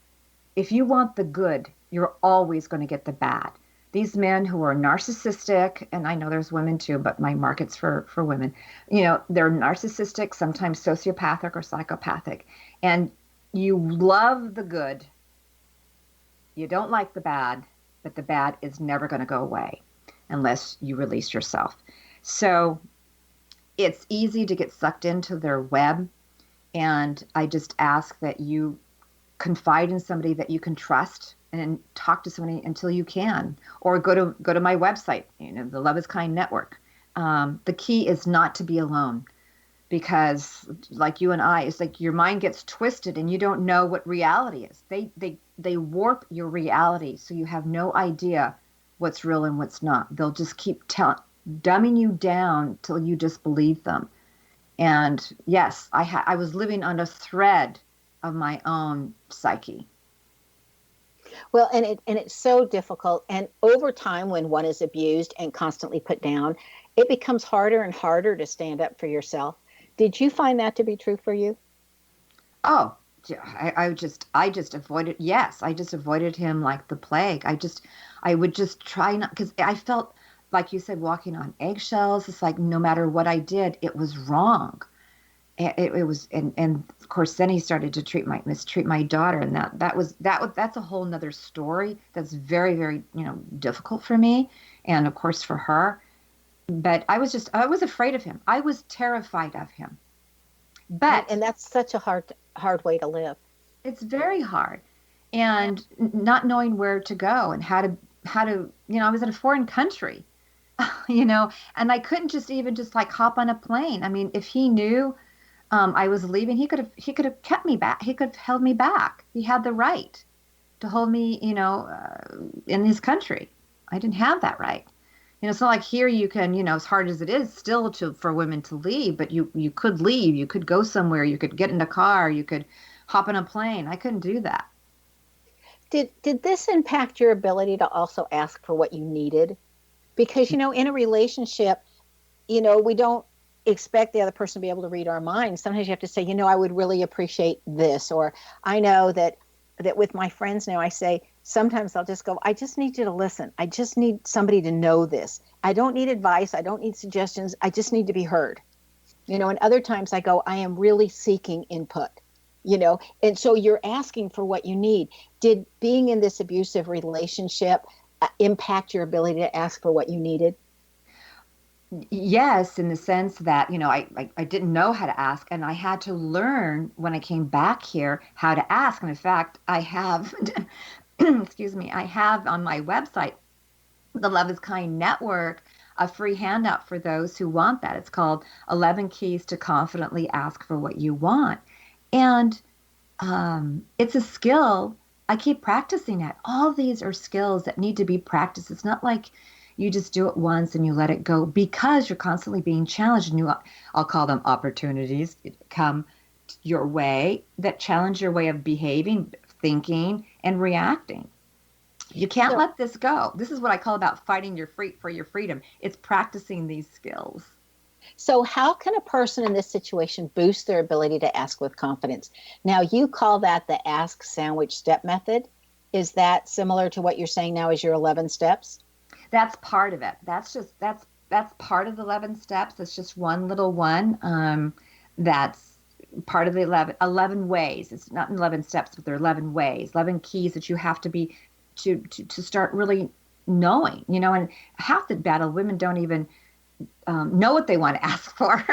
if you want the good, you're always going to get the bad. These men who are narcissistic, and I know there's women too, but my market's for women, they're narcissistic, sometimes sociopathic or psychopathic. And you love the good. You don't like the bad, but the bad is never going to go away unless you release yourself. So it's easy to get sucked into their web. And I just ask that you confide in somebody that you can trust and talk to somebody until you can, or go to my website, the Love is Kind Network. The key is not to be alone, because like you and I, it's like your mind gets twisted and you don't know what reality is. They warp your reality, so you have no idea what's real and what's not. They'll just keep dumbing you down till you just believe them. And yes, I was living on a thread of my own psyche. Well, and it's so difficult. And over time, when one is abused and constantly put down, it becomes harder and harder to stand up for yourself. Did you find that to be true for you? Oh, I just avoided. Yes, I just avoided him like the plague. I would just try not, because I felt, like you said, walking on eggshells. It's like no matter what I did, it was wrong. It was, and of course, then he started to mistreat my daughter, and that's a whole nother story. That's very, very, difficult for me, and of course for her. But I was afraid of him. I was terrified of him. And that's such a hard way to live. It's very hard, and not knowing where to go and how to, I was in a foreign country, and I couldn't just like hop on a plane. I mean, if he knew I was leaving, he could have kept me back. He could have held me back. He had the right to hold me, in his country. I didn't have that right. It's not like here you can, as hard as it is still for women to leave, but you could leave. You could go somewhere. You could get in a car. You could hop on a plane. I couldn't do that. Did this impact your ability to also ask for what you needed? Because, in a relationship, we don't expect the other person to be able to read our minds. Sometimes you have to say, I would really appreciate this. Or I know that with my friends now, I say, sometimes I'll just go, I just need you to listen. I just need somebody to know this. I don't need advice. I don't need suggestions. I just need to be heard. And other times I go, I am really seeking input, and so you're asking for what you need. Did being in this abusive relationship impact your ability to ask for what you needed? Yes, in the sense that, I didn't know how to ask, and I had to learn when I came back here how to ask. And in fact, I have, excuse me, I have on my website, the Love is Kind Network, a free handout for those who want that. It's called 11 Keys to Confidently Ask for What You Want. And it's a skill. I keep practicing it. All these are skills that need to be practiced. It's not like you just do it once and you let it go, because you're constantly being challenged. And I'll call them opportunities come your way that challenge your way of behaving, thinking, and reacting. You can't let this go. This is what I call about fighting for your freedom. It's practicing these skills. So how can a person in this situation boost their ability to ask with confidence? Now, you call that the ask sandwich step method. Is that similar to what you're saying now as your 11 steps? That's part of it. That's part of the 11 steps. It's just one little one. That's part of the 11 ways. It's not 11 steps, but there are 11 ways, 11 keys that you have to be to start really knowing, and half the battle, women don't even know what they want to ask for.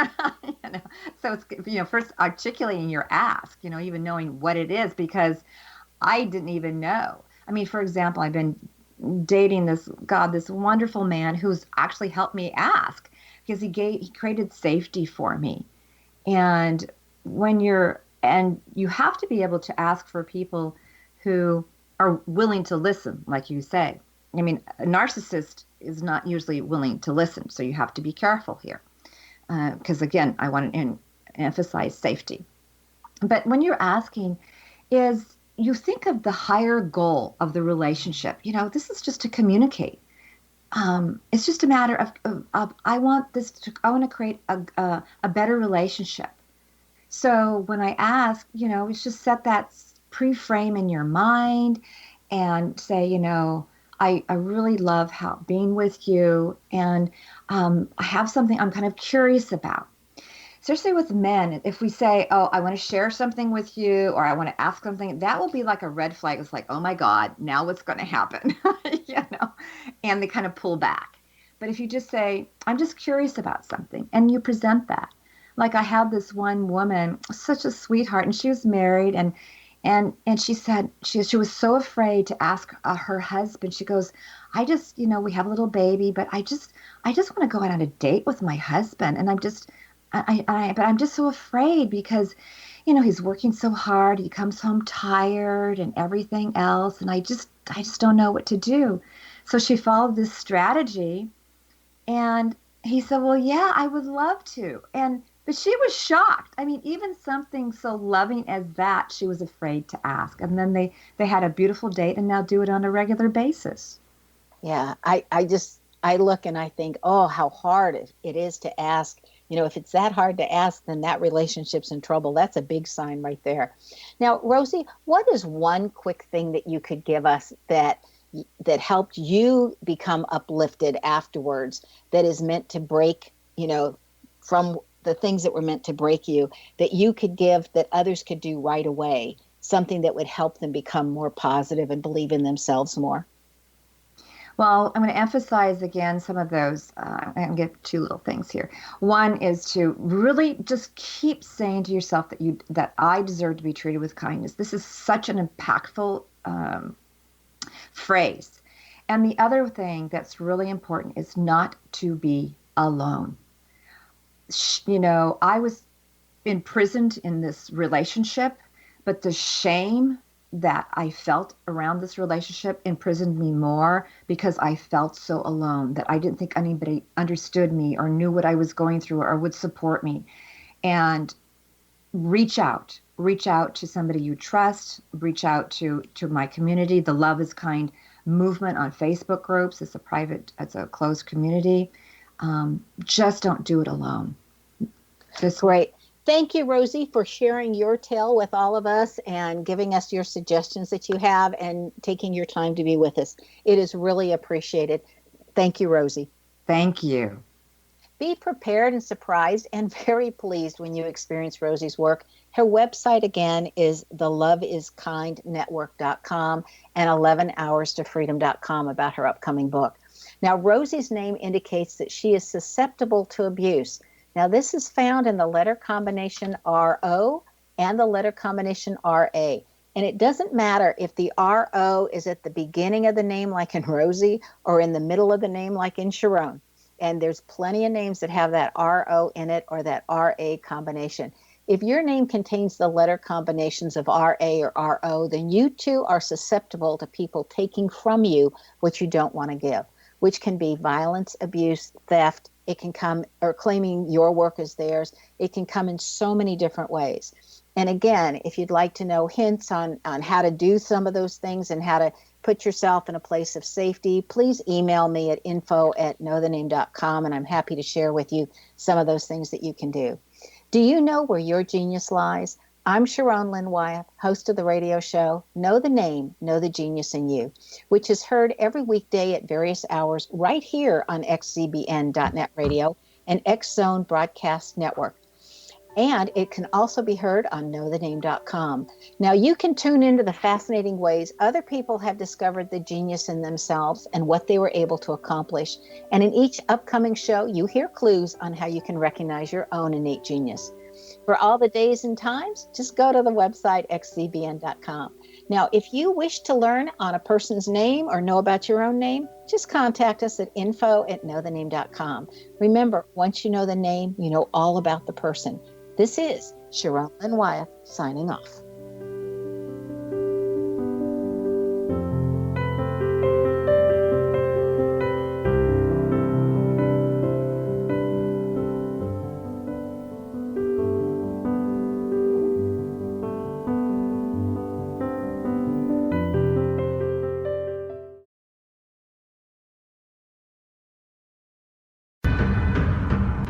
So it's, first articulating your ask, even knowing what it is, because I didn't even know. I mean, for example, I've been dating this wonderful man who's actually helped me ask, because he created safety for me. And you have to be able to ask for people who are willing to listen, like you say. I mean, a narcissist is not usually willing to listen, so you have to be careful here. Because again, I want to emphasize safety. But when you're asking, you think of the higher goal of the relationship. This is just to communicate. It's just a matter of I want to create a better relationship. So when I ask, it's just set that pre-frame in your mind and say, I really love being with you, and I have something I'm kind of curious about. Especially with men, if we say, oh, I want to share something with you, or I want to ask something, that will be like a red flag. It's like, oh my God, now what's going to happen? And they kind of pull back. But if you just say, I'm just curious about something, and you present that. Like I had this one woman, such a sweetheart, and she was married, and she said she was so afraid to ask her husband. She goes, I just, we have a little baby, but I just want to go out on a date with my husband, and but I'm just so afraid because, he's working so hard. He comes home tired and everything else, and I just don't know what to do. So she followed this strategy, and he said, well, yeah, I would love to, But she was shocked. I mean, even something so loving as that, she was afraid to ask. And then they had a beautiful date and now do it on a regular basis. Yeah, I look and I think, oh, how hard it is to ask. If it's that hard to ask, then that relationship's in trouble. That's a big sign right there. Now, Rosie, what is one quick thing that you could give us that helped you become uplifted afterwards, that is meant to break, from the things that were meant to break you, that you could give that others could do right away, something that would help them become more positive and believe in themselves more? Well, I'm going to emphasize again some of those. I'm going to get two little things here. One is to really just keep saying to yourself that I deserve to be treated with kindness. This is such an impactful phrase. And the other thing that's really important is not to be alone. I was imprisoned in this relationship, but the shame that I felt around this relationship imprisoned me more, because I felt so alone, that I didn't think anybody understood me or knew what I was going through or would support me. And reach out. reach out to somebody you trust, reach out to my community, the Love is Kind movement on Facebook groups. It's a closed community. Just don't do it alone. Great. Thank you, Rosie, for sharing your tale with all of us and giving us your suggestions that you have and taking your time to be with us. It is really appreciated. Thank you, Rosie. Thank you. Be prepared and surprised and very pleased when you experience Rosie's work. Her website, again, is theloveiskindnetwork.com and 11hourstofreedom.com about her upcoming book. Now, Rosie's name indicates that she is susceptible to abuse. Now, this is found in the letter combination RO and the letter combination RA. And it doesn't matter if the RO is at the beginning of the name, like in Rosie, or in the middle of the name, like in Sharon. And there's plenty of names that have that RO in it or that RA combination. If your name contains the letter combinations of RA or RO, then you too are susceptible to people taking from you what you don't want to give, which can be violence, abuse, theft. It can come, or claiming your work as theirs. It can come in so many different ways. And again, if you'd like to know hints on how to do some of those things and how to put yourself in a place of safety, please email me at info@knowthename.com, and I'm happy to share with you some of those things that you can do. Do you know where your genius lies? I'm Sharon Lynn Wyeth, host of the radio show, Know the Name, Know the Genius in You, which is heard every weekday at various hours right here on xzbn.net radio and X Zone Broadcast Network. And it can also be heard on knowthename.com. Now, you can tune into the fascinating ways other people have discovered the genius in themselves and what they were able to accomplish. And in each upcoming show, you hear clues on how you can recognize your own innate genius. For all the days and times, just go to the website xzbn.com. Now, if you wish to learn on a person's name or know about your own name, just contact us at info@knowthename.com. Remember, once you know the name, you know all about the person. This is Sharon Lynn Wyeth signing off.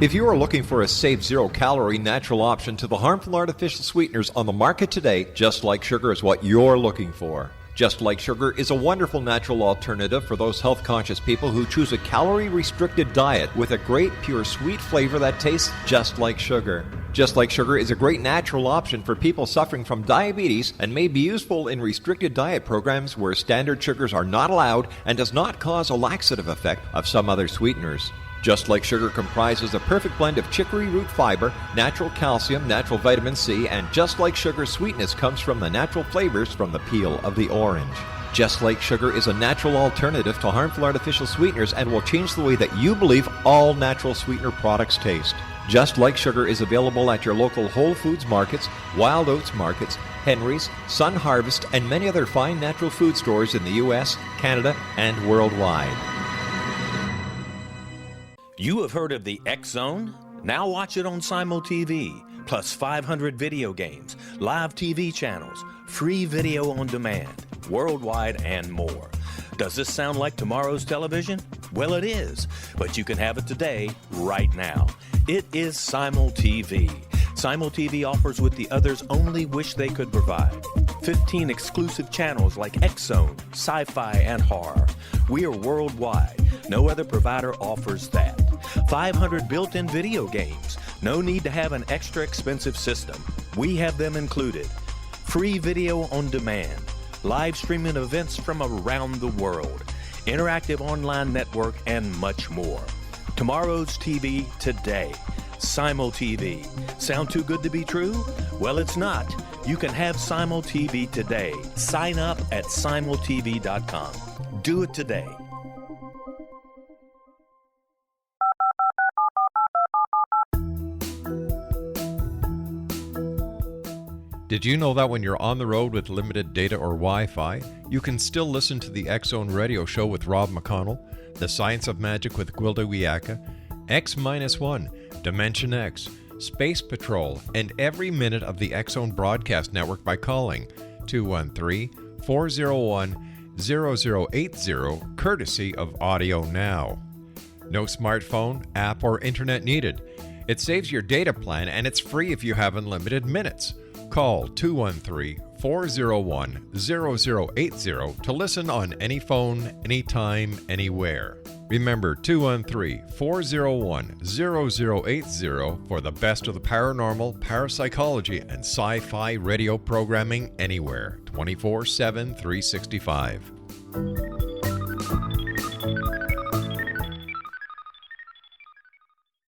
If you are looking for a safe, zero-calorie, natural option to the harmful artificial sweeteners on the market today, Just Like Sugar is what you're looking for. Just Like Sugar is a wonderful natural alternative for those health-conscious people who choose a calorie-restricted diet with a great, pure, sweet flavor that tastes just like sugar. Just Like Sugar is a great natural option for people suffering from diabetes and may be useful in restricted diet programs where standard sugars are not allowed and does not cause a laxative effect of some other sweeteners. Just Like Sugar comprises a perfect blend of chicory root fiber, natural calcium, natural vitamin C, and Just Like Sugar's sweetness comes from the natural flavors from the peel of the orange. Just Like Sugar is a natural alternative to harmful artificial sweeteners and will change the way that you believe all natural sweetener products taste. Just Like Sugar is available at your local Whole Foods markets, Wild Oats markets, Henry's, Sun Harvest, and many other fine natural food stores in the U.S., Canada, and worldwide. You have heard of the X Zone? Now watch it on Simul TV, plus 500 video games, live TV channels, free video on demand, worldwide, and more. Does this sound like tomorrow's television? Well, it is, but you can have it today, right now. It is Simul TV. Simul TV offers what the others only wish they could provide. 15 exclusive channels like X Zone, sci-fi, and horror. We are worldwide. No other provider offers that. 500 built-in video games. No need to have an extra expensive system. We have them included. Free video on demand. Live streaming events from around the world. Interactive online network, and much more. Tomorrow's TV today. Simul TV. Sound too good to be true? Well, it's not. You can have Simul TV today. Sign up at simultv.com. Do it today. Did you know that when you're on the road with limited data or Wi-Fi, you can still listen to the X Zone radio show with Rob McConnell, The Science of Magic with Gwilda Wiyaka, X-1, Dimension X, Space Patrol, and every minute of the X-Zone Broadcast Network by calling 213-401-0080, courtesy of Audio Now. No smartphone, app, or internet needed. It saves your data plan, and it's free if you have unlimited minutes. Call 213-401-0080 to listen on any phone, anytime, anywhere. Remember 213-401-0080 for the best of the paranormal, parapsychology, and sci-fi radio programming anywhere, 24/7, 365.